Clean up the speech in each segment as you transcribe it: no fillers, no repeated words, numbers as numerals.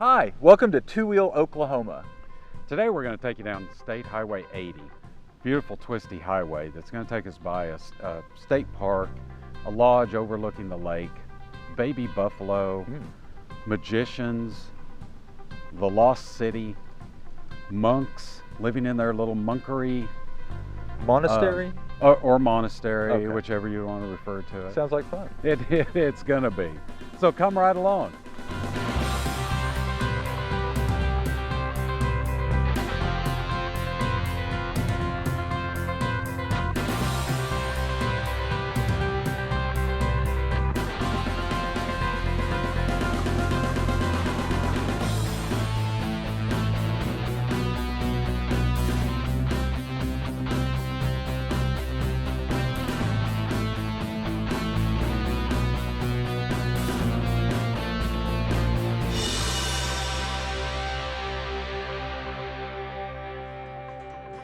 Hi, welcome to Two Wheel, Oklahoma. Today we're going to take you down State Highway 80. Beautiful twisty highway that's going to take us by a state park, a lodge overlooking the lake, baby buffalo, magicians, the lost city, monks living in their little monkery. Monastery? Or monastery, Okay. whichever you want to refer to it. Sounds like fun. It's going to be. So come right along.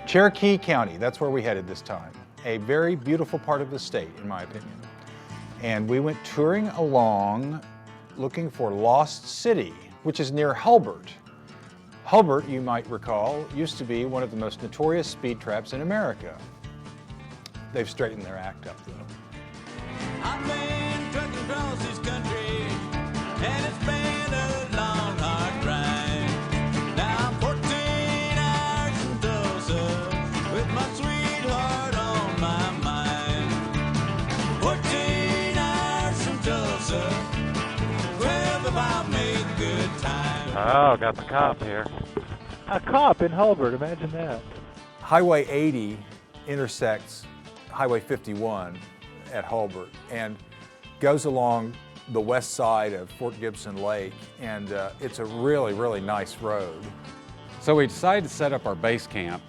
Cherokee County, that's where we headed this time. A very beautiful part of the state, in my opinion. And we went touring along looking for Lost City, which is near Hulbert. Hulbert, you might recall, used to be one of the most notorious speed traps in America. They've straightened their act up, though. I've been trucking across this country, and it's been a long, hard ride. Now I'm 14 hours from Tulsa, with my sweetheart on my mind. 14 hours from Tulsa, 12 if I make good time. Oh, got the cop here. A cop in Hulbert, imagine that. Highway 80 intersects Highway 51 at Hulbert and goes along the west side of Fort Gibson Lake, and it's a really, really nice road. So we decided to set up our base camp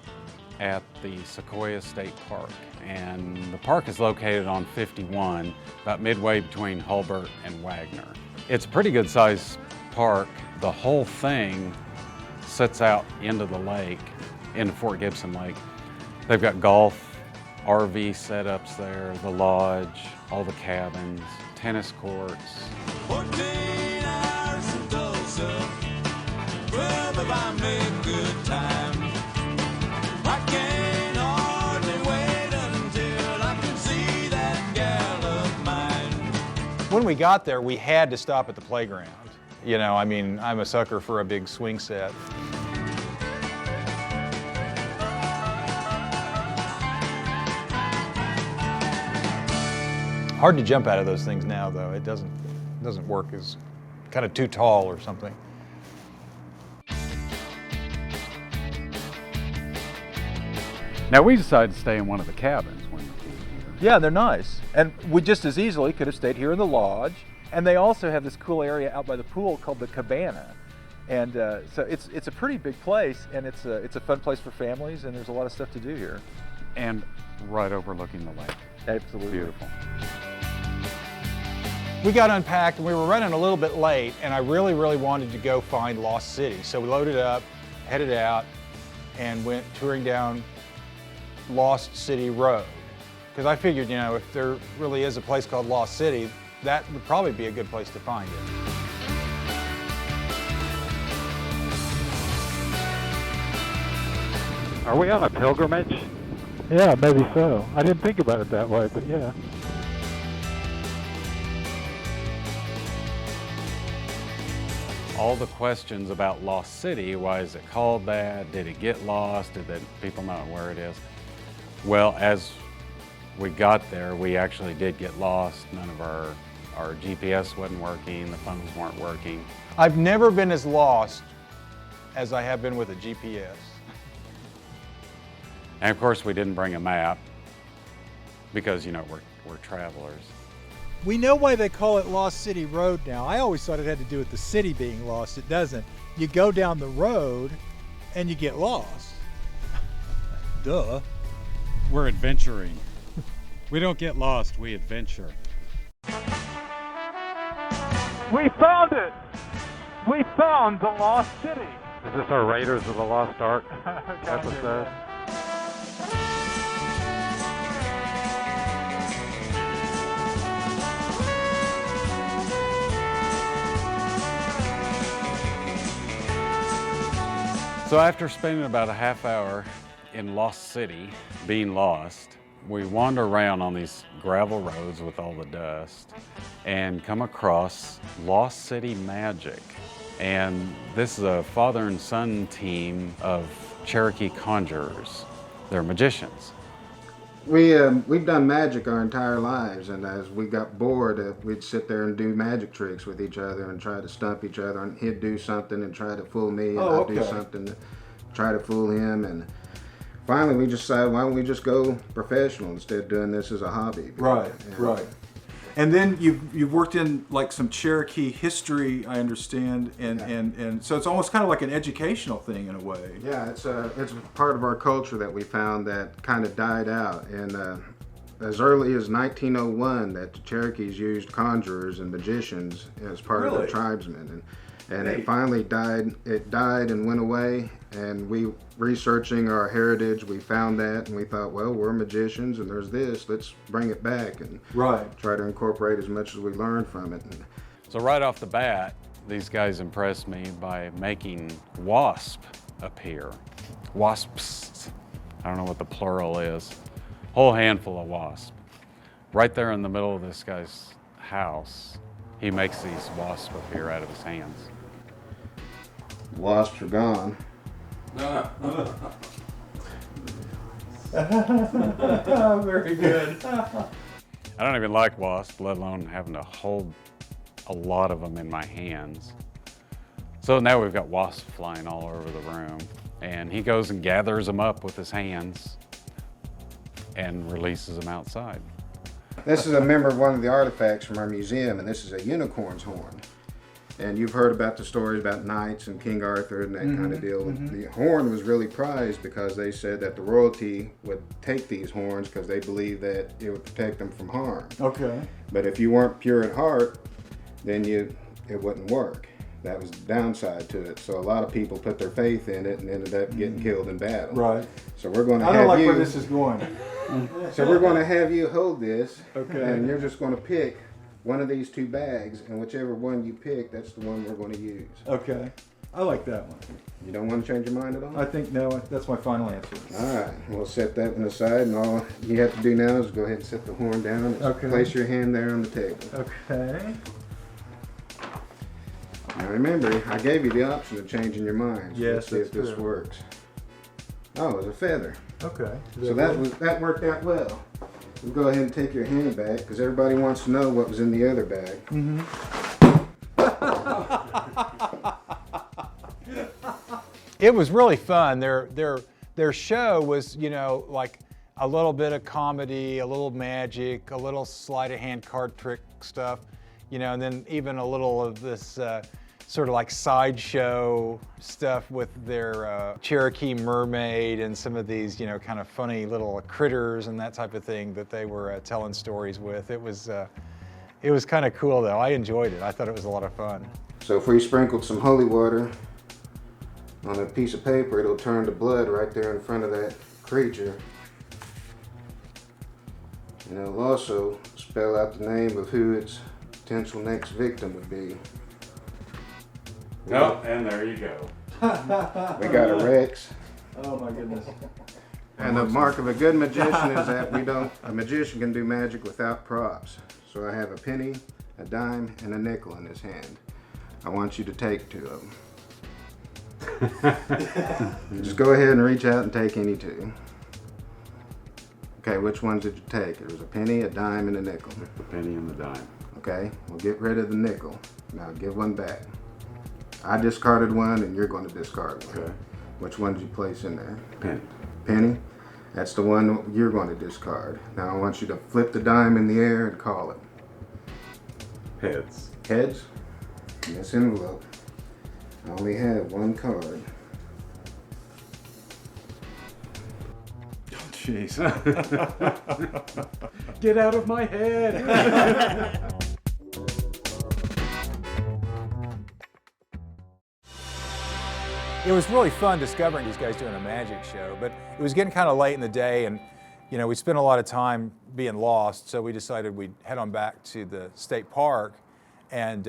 at the Sequoyah State Park. And the park is located on 51, about midway between Hulbert and Wagner. It's a pretty good sized park. The whole thing sits out into the lake, into Fort Gibson Lake. They've got golf, RV setups there, the lodge, all the cabins, tennis courts. 14 hours from Tulsa, 12 if I make good time. I can't hardly wait until I can see that gal of mine. When we got there, we had to stop at the playground. You know, I mean, I'm a sucker for a big swing set. Hard to jump out of those things now, though. It doesn't work. It's kind of too tall or something. Now we decided to stay in one of the cabins when we came here. Yeah, they're nice. And we just as easily could have stayed here in the lodge. And they also have this cool area out by the pool called the Cabana. And so it's a pretty big place, and it's a fun place for families, and there's a lot of stuff to do here. And right overlooking the lake. Absolutely. Beautiful. We got unpacked and we were running a little bit late, and I really, really wanted to go find Lost City. So we loaded up, headed out, and went touring down Lost City Road. Because I figured, you know, if there really is a place called Lost City, that would probably be a good place to find it. Are we on a pilgrimage? Yeah, maybe so. I didn't think about it that way, but yeah. All the questions about Lost City, why is it called that? Did it get lost? Did people know where it is? Well, as we got there, we actually did get lost. None of our GPS wasn't working, the phones weren't working. I've never been as lost as I have been with a GPS. And of course, we didn't bring a map because, you know, we're travelers. We know why they call it Lost City Road now. I always thought it had to do with the city being lost. It doesn't. You go down the road and you get lost. Duh. We're adventuring. We don't get lost, we adventure. We found it! We found the Lost City! Is this our Raiders of the Lost Ark episode? So after spending about a half hour in Lost City, being lost, we wander around on these gravel roads with all the dust and come across Lost City Magic. And this is a father and son team of Cherokee conjurers. They're magicians. We've done magic our entire lives, and as we got bored, we'd sit there and do magic tricks with each other and try to stump each other. And he'd do something and try to fool me, and I'd do something to try to fool him. And finally, we just decided, why don't we just go professional instead of doing this as a hobby? Right, right. And then you've worked in like some Cherokee history, I understand, and so it's almost kind of like an educational thing in a way. Yeah, it's part of our culture that we found that kind of died out. And as early as 1901, that the Cherokees used conjurers and magicians as part of their tribesmen. And it finally died. It died and went away. And we, researching our heritage, we found that, and we thought, well, we're magicians, and there's this. Let's bring it back and try to incorporate as much as we learned from it. So right off the bat, these guys impressed me by making wasp appear. Wasps. I don't know what the plural is. Whole handful of wasp. Right there in the middle of this guy's house, he makes these wasps appear out of his hands. Wasps are gone. Very good. I don't even like wasps, let alone having to hold a lot of them in my hands. So now we've got wasps flying all over the room, and he goes and gathers them up with his hands and releases them outside. This is a member of one of the artifacts from our museum, and this is a unicorn's horn. And you've heard about the stories about knights and King Arthur and that kind of deal. The horn was really prized because they said that the royalty would take these horns because they believed that it would protect them from harm. Okay. But if you weren't pure at heart, then it wouldn't work. That was the downside to it. So a lot of people put their faith in it and ended up getting killed in battle. Right. So we're going to I don't like where this is going. So we're going to have you hold this, and you're just going to pick one of these two bags, and whichever one you pick, that's the one we're going to use. Okay. I like that one. You don't want to change your mind at all? I think no, that's my final answer. All right, we'll set that one aside, and all you have to do now is go ahead and set the horn down and place your hand there on the table. Okay. Now remember, I gave you the option of changing your mind. So Yes, let's see if this works. Oh, it was a feather. Okay. So that worked out well. We'll go ahead and take your hand back because everybody wants to know what was in the other bag. It was really fun. Their show was, you know, like a little bit of comedy, a little magic, a little sleight of hand card trick stuff, you know, and then even a little of this sort of like sideshow stuff with their Cherokee mermaid and some of these, you know, kind of funny little critters and that type of thing that they were telling stories with. It was kind of cool though. I enjoyed it. I thought it was a lot of fun. So if we sprinkled some holy water on a piece of paper, it'll turn to blood right there in front of that creature. And it'll also spell out the name of who its potential next victim would be. Oh, and there you go. We got a Rex. Oh my goodness. And the mark of a good magician is that a magician can do magic without props. So I have a penny, a dime, and a nickel in his hand. I want you to take two of them. Just go ahead and reach out and take any two. Okay, which ones did you take? There was a penny, a dime, and a nickel. The penny and the dime. Okay, we'll get rid of the nickel. Now give one back. I discarded one and you're going to discard one. Okay. Which one did you place in there? Penny. Penny? That's the one you're going to discard. Now I want you to flip the dime in the air and call it. Heads. Heads? In this envelope, I only have one card. Oh, jeez. Get out of my head. It was really fun discovering these guys doing a magic show, but it was getting kind of late in the day, and you know, we spent a lot of time being lost, so we decided we'd head on back to the state park and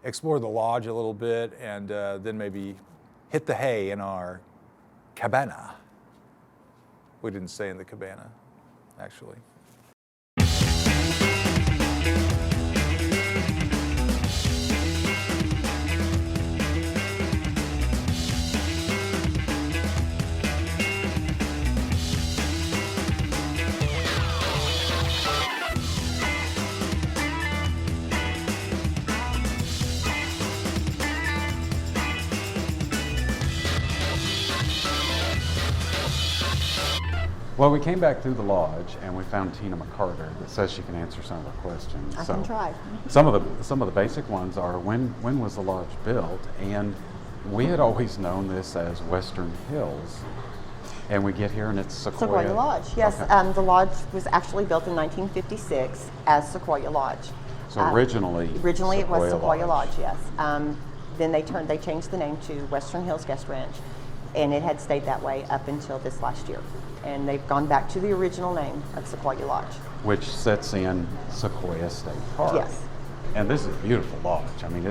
explore the lodge a little bit, and then maybe hit the hay in our cabana. We didn't stay in the cabana, actually. Well, we came back through the lodge and we found Tina McCarter that says she can answer some of our questions. I can try. Some of the basic ones are when was the lodge built? And we had always known this as Western Hills, and we get here and it's Sequoyah Lodge, yes. Okay. The lodge was actually built in 1956 as Sequoyah Lodge. So originally it was Sequoyah Lodge, yes. Then they changed the name to Western Hills Guest Ranch, and it had stayed that way up until this last year. And they've gone back to the original name of Sequoyah Lodge. Which sits in Sequoyah State Park. Yes. And this is a beautiful lodge. I mean,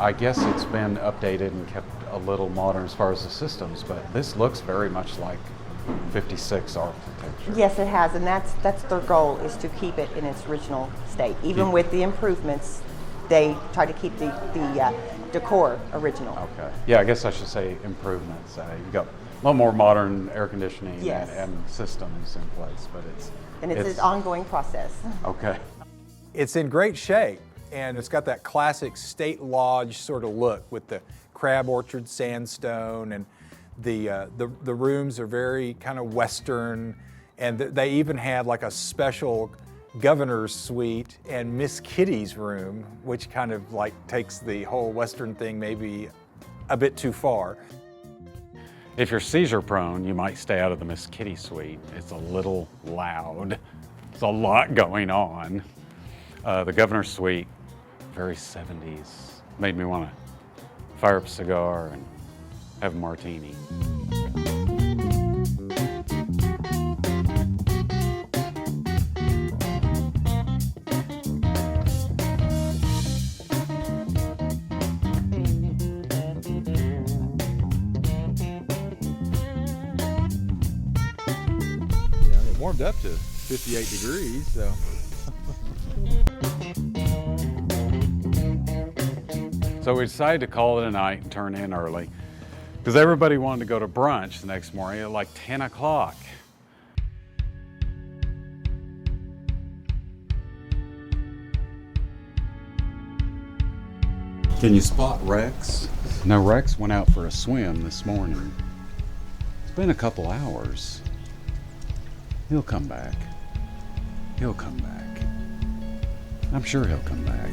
I guess it's been updated and kept a little modern as far as the systems, but this looks very much like 56 architecture. Yes, it has, and that's their goal, is to keep it in its original state. Even with the improvements, they try to keep the decor original. Okay. Yeah, I guess I should say improvements. You've got a little more modern air conditioning Yes. and systems in place, but it's an ongoing process. Okay. It's in great shape, and it's got that classic state lodge sort of look with the crab orchard sandstone, and the rooms are very kind of Western, and they even had like a special governor's suite and Miss Kitty's room, which kind of like takes the whole Western thing maybe a bit too far. If you're seizure prone, you might stay out of the Miss Kitty suite. It's a little loud. There's a lot going on. The governor's suite, very 70s. Made me want to fire up a cigar and have a martini. It warmed up to 58 degrees, so. So we decided to call it a night and turn in early because everybody wanted to go to brunch the next morning at like 10 o'clock. Can you spot Rex? No, Rex went out for a swim this morning. It's been a couple hours. He'll come back. He'll come back. I'm sure he'll come back.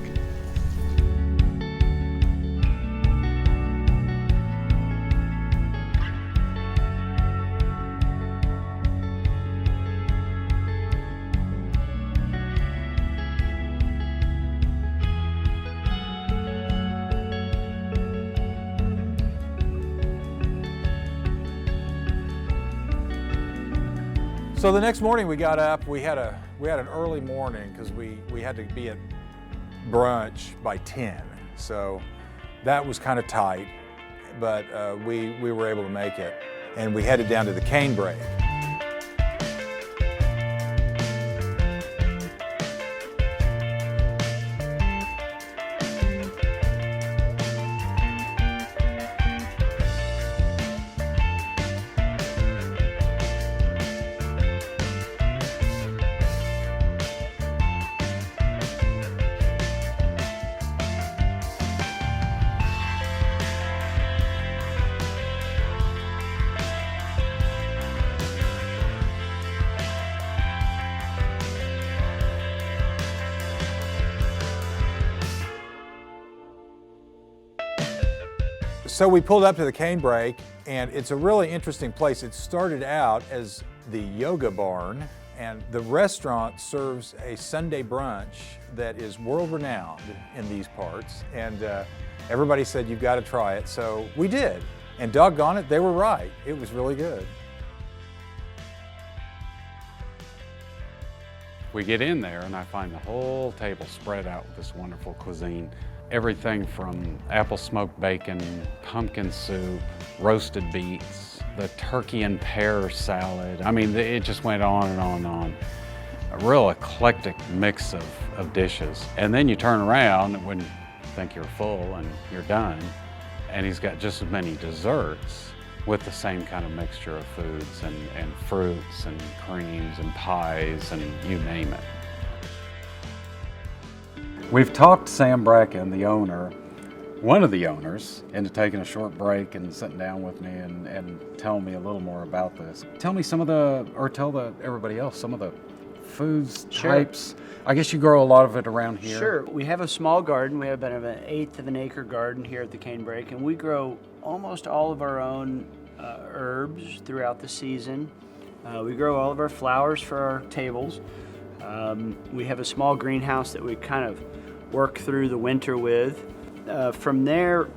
So the next morning we got up, we had an early morning because we had to be at brunch by 10. So that was kind of tight, but we were able to make it. And we headed down to the Canebrake. So we pulled up to the Canebrake, and it's a really interesting place. It started out as the yoga barn, and the restaurant serves a Sunday brunch that is world-renowned in these parts, and everybody said, you've got to try it, so we did. And doggone it, they were right. It was really good. We get in there and I find the whole table spread out with this wonderful cuisine. everything from apple smoked bacon, pumpkin soup, roasted beets, the turkey and pear salad. I mean, it just went on and on and on. A real eclectic mix of dishes. And then you turn around when you think you're full and you're done, and he's got just as many desserts with the same kind of mixture of foods and fruits and creams and pies and you name it. We've talked Sam Bracken, the owner, one of the owners, into taking a short break and sitting down with me and telling me a little more about this. Tell me everybody else some of the foods, types. I guess you grow a lot of it around here. Sure. We have a small garden. We have about an eighth of an acre garden here at the Canebrake, and we grow almost all of our own herbs throughout the season. We grow all of our flowers for our tables. We have a small greenhouse that we kind of work through the winter with. From there,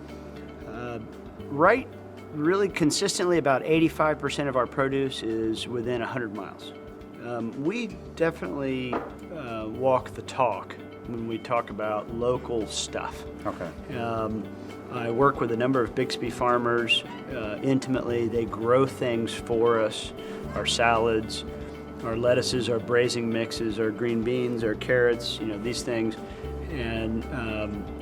really consistently about 85% of our produce is within 100 miles. We definitely walk the talk when we talk about local stuff. Okay. I work with a number of Bixby farmers intimately. They grow things for us, our salads, our lettuces, our braising mixes, our green beans, our carrots, these things. And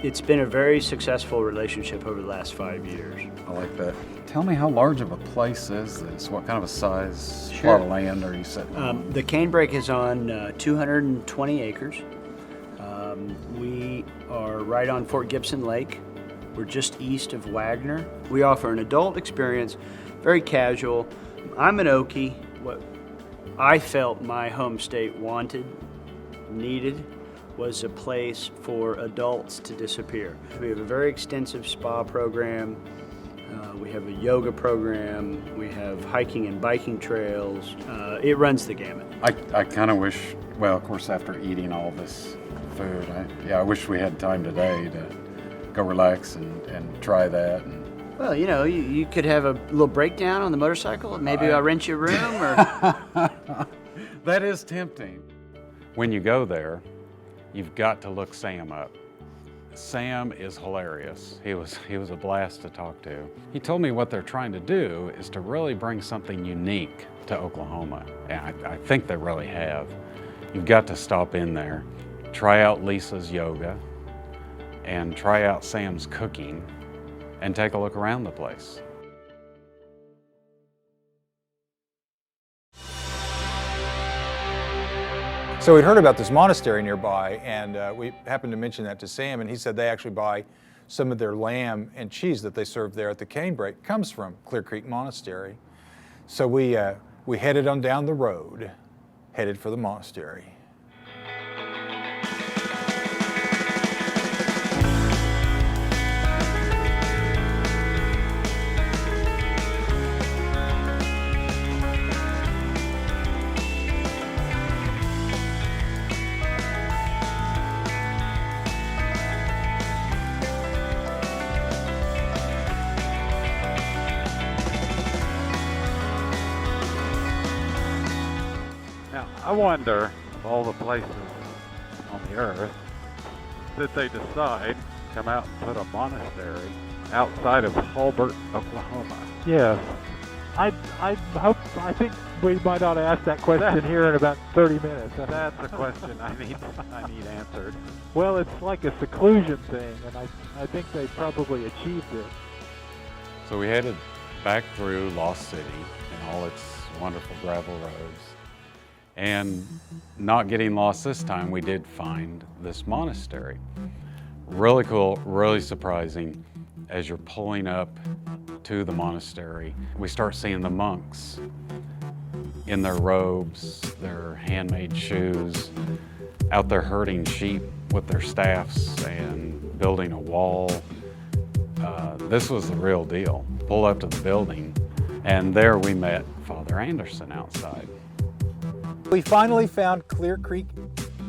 it's been a very successful relationship over the last 5 years. I like that. Tell me, how large of a place is this? What kind of a size Sure. plot of land are you sitting on? The Canebrake is on 220 acres. We are right on Fort Gibson Lake. We're just east of Wagner. We offer an adult experience, very casual. I'm an Okie. What I felt my home state needed, was a place for adults to disappear. We have a very extensive spa program. We have a yoga program. We have hiking and biking trails. It runs the gamut. I kind of wish, well, of course, after eating all this food, I wish we had time today to go relax and try that. Well, you could have a little breakdown on the motorcycle. Maybe I'll rent you a room. Or That is tempting. When you go there, you've got to look Sam up. Sam is hilarious. He was a blast to talk to. He told me what they're trying to do is to really bring something unique to Oklahoma. And I think they really have. You've got to stop in there, try out Lisa's yoga, and try out Sam's cooking, and take a look around the place. So we'd heard about this monastery nearby, and we happened to mention that to Sam, and he said they actually buy some of their lamb and cheese that they serve there at the Canebrake comes from Clear Creek Monastery. So we headed on down the road, headed for the monastery. Now, I wonder, of all the places on the earth, that they decide to come out and put a monastery outside of Hulbert, Oklahoma. Yes. I think we might ought to ask that question here in about 30 minutes. That's a question I need answered. Well, it's like a seclusion thing, and I think they probably achieved it. So we headed back through Lost City and all its wonderful gravel roads. And not getting lost this time, we did find this monastery. Really cool, really surprising. As you're pulling up to the monastery, we start seeing the monks in their robes, their handmade shoes, out there herding sheep with their staffs and building a wall. This was the real deal. Pull up to the building, and there we met Father Anderson outside. We finally found Clear Creek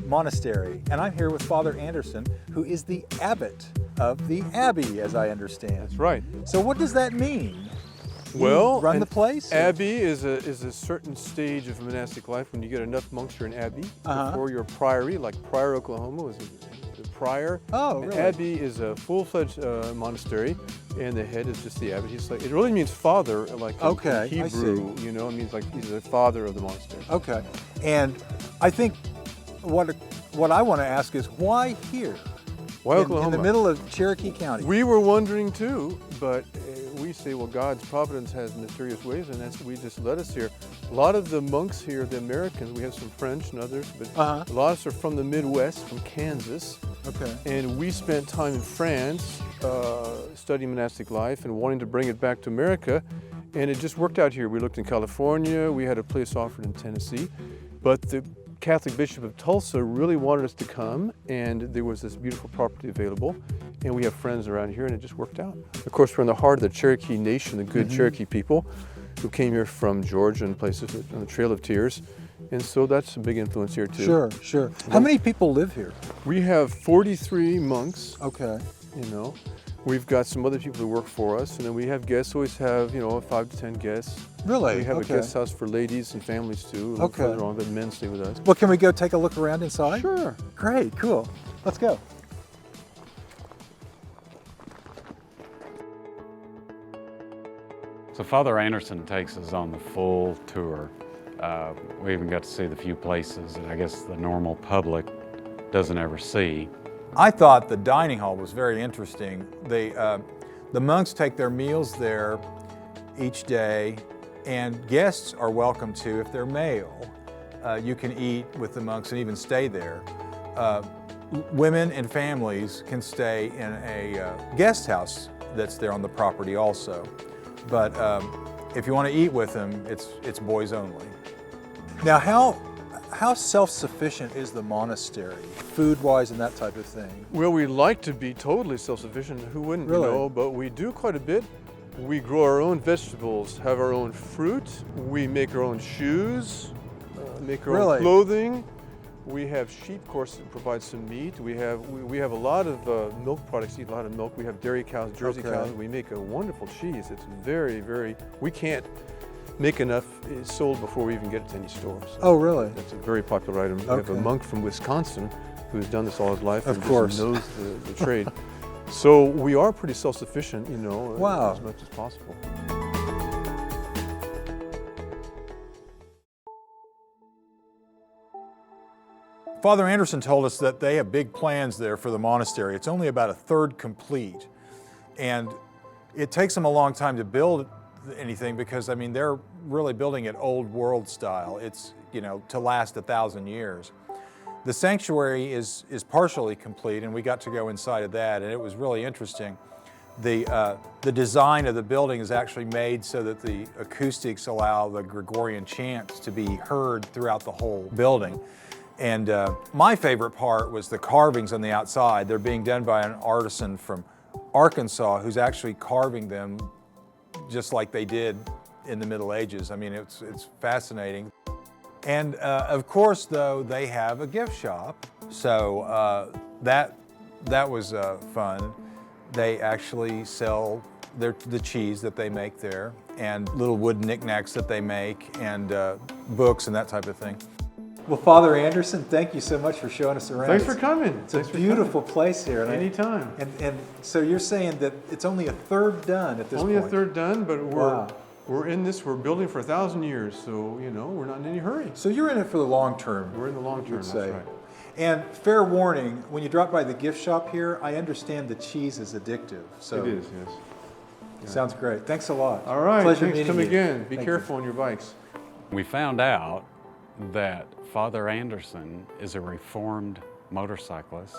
Monastery, and I'm here with Father Anderson, who is the abbot of the Abbey, as I understand. That's right. So what does that mean? You Well, run an the place? Abbey is a certain stage of monastic life when you get enough monks, you're an abbey. Before you're a priory, like Pryor, Oklahoma was the prior. Oh, An really? abbey is a full-fledged monastery, and the head is just the abbot. He's like, it really means father, like in Okay, I Hebrew, see. you know, it means like he's the father of the monastery. Okay. And I think what I want to ask is why here? Why in Oklahoma? the middle of Cherokee County. We were wondering too, but we say, well, God's providence has mysterious ways, and we just led us here. A lot of the monks here, the Americans, we have some French and others, but a lot of us are from the Midwest, from Kansas. Okay. And we spent time in France studying monastic life and wanting to bring it back to America, and it just worked out here. We looked in California, we had a place offered in Tennessee, but the Catholic Bishop of Tulsa really wanted us to come, and there was this beautiful property available, and we have friends around here, and it just worked out. Of course, we're in the heart of the Cherokee Nation, the good Cherokee people who came here from Georgia and places on the Trail of Tears, and so that's a big influence here too. Sure, sure. How many people live here? We have 43 monks. Okay. You know, we've got some other people who work for us, and then we have guests. Always have 5 to 10 guests. Really? We have Okay. a guest house for ladies and families too. A little Okay. further on, but men stay with us. Well, can we go take a look around inside? Sure. Great, cool. Let's go. So Father Anderson takes us on the full tour. We even got to see the few places that I guess the normal public doesn't ever see. I thought the dining hall was very interesting. The monks take their meals there each day, and guests are welcome to if they're male. You can eat with the monks and even stay there. Women and families can stay in a guest house that's there on the property also. But if you want to eat with them, it's boys only. Now, how self-sufficient is the monastery, food-wise and that type of thing? Well, we like to be totally self-sufficient. Who wouldn't, Really? you know? But we do quite a bit. We grow our own vegetables, have our own fruit. We make our own shoes, make our Really? own clothing. We have sheep, of course, that provide some meat. We have a lot of milk products, eat a lot of milk. We have dairy cows, Jersey Okay. cows. We make a wonderful cheese. It's very, very, we can't make enough sold before we even get it to any stores. Oh, really? It's a very popular item. We have a Okay. monk from Wisconsin who's done this all his life Of and course. just knows the trade. So we are pretty self-sufficient, you know, Wow. as much as possible. Father Anderson told us that they have big plans there for the monastery. It's only about a third complete, and it takes them a long time to build anything because, I mean, they're really building it old world style. It's, to last 1,000 years. The sanctuary is partially complete, and we got to go inside of that, and it was really interesting. The design of the building is actually made so that the acoustics allow the Gregorian chants to be heard throughout the whole building. And my favorite part was the carvings on the outside. They're being done by an artisan from Arkansas who's actually carving them just like they did in the Middle Ages. I mean, it's fascinating. And of course, though, they have a gift shop. So that was fun. They actually sell the cheese that they make there and little wood knickknacks that they make and books and that type of thing. Well, Father Anderson, thank you so much for showing us around. Thanks for coming. It's a beautiful place here. And Anytime. And so you're saying that it's only a third done at this Only point? a third done, but Wow. we're in this, we're building for 1,000 years, so, we're not in any hurry. So you're in it for the long term. We're in the long term, you'd that's say. right. And fair warning, when you drop by the gift shop here, I understand the cheese is addictive. So It is, yes. Sounds great. Thanks a lot. All right, Pleasure thanks. meeting Come you. again. Be Thank careful on your bikes. We found out that Father Anderson is a reformed motorcyclist,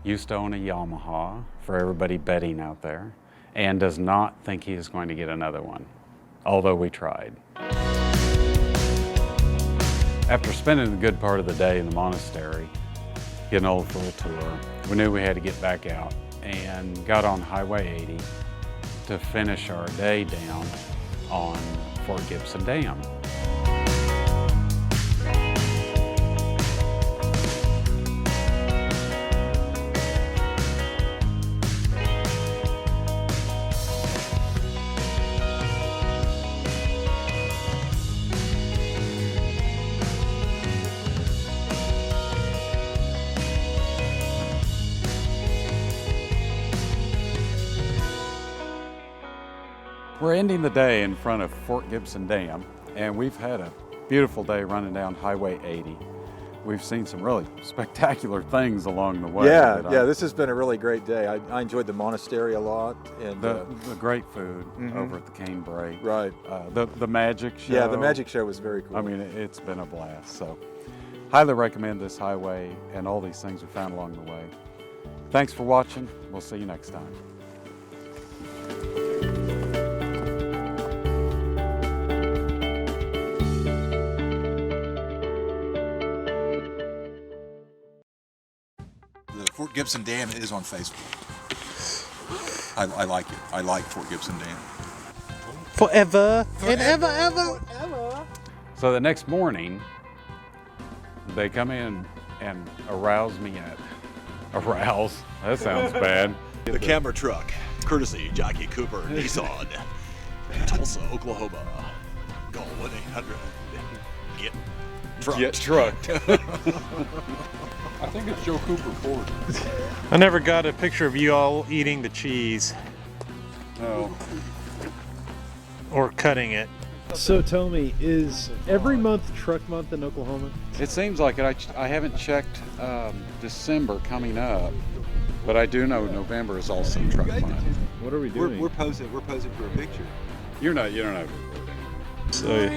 used to own a Yamaha, for everybody betting out there, and does not think he is going to get another one, although we tried. After spending a good part of the day in the monastery, getting old for a tour, we knew we had to get back out and got on Highway 80 to finish our day down on Fort Gibson Dam. We're ending the day in front of Fort Gibson Dam, and we've had a beautiful day running down Highway 80. We've seen some really spectacular things along the way. This has been a really great day. I enjoyed the monastery a lot, and the great food over at the Canebrake. Right. The magic show. Yeah, the magic show was very cool. I mean, it's been a blast. So, highly recommend this highway and all these things we found along the way. Thanks for watching. We'll see you next time. The Fort Gibson Dam is on Facebook. I like it. I like Fort Gibson Dam. Forever and ever. So the next morning, they come in and arouse me at arouse. That sounds bad. The camera truck, courtesy Jackie Cooper, Nissan, Tulsa, Oklahoma. Call 1-800-GET-TRUCKED. Get trucked. I think it's Joe Cooper Ford. I never got a picture of you all eating the cheese No. or cutting it. So tell me, is every month truck month in Oklahoma? It seems like it. I haven't checked December coming up, but I do know November is also truck month. What are we doing? We're posing for a picture. You don't have So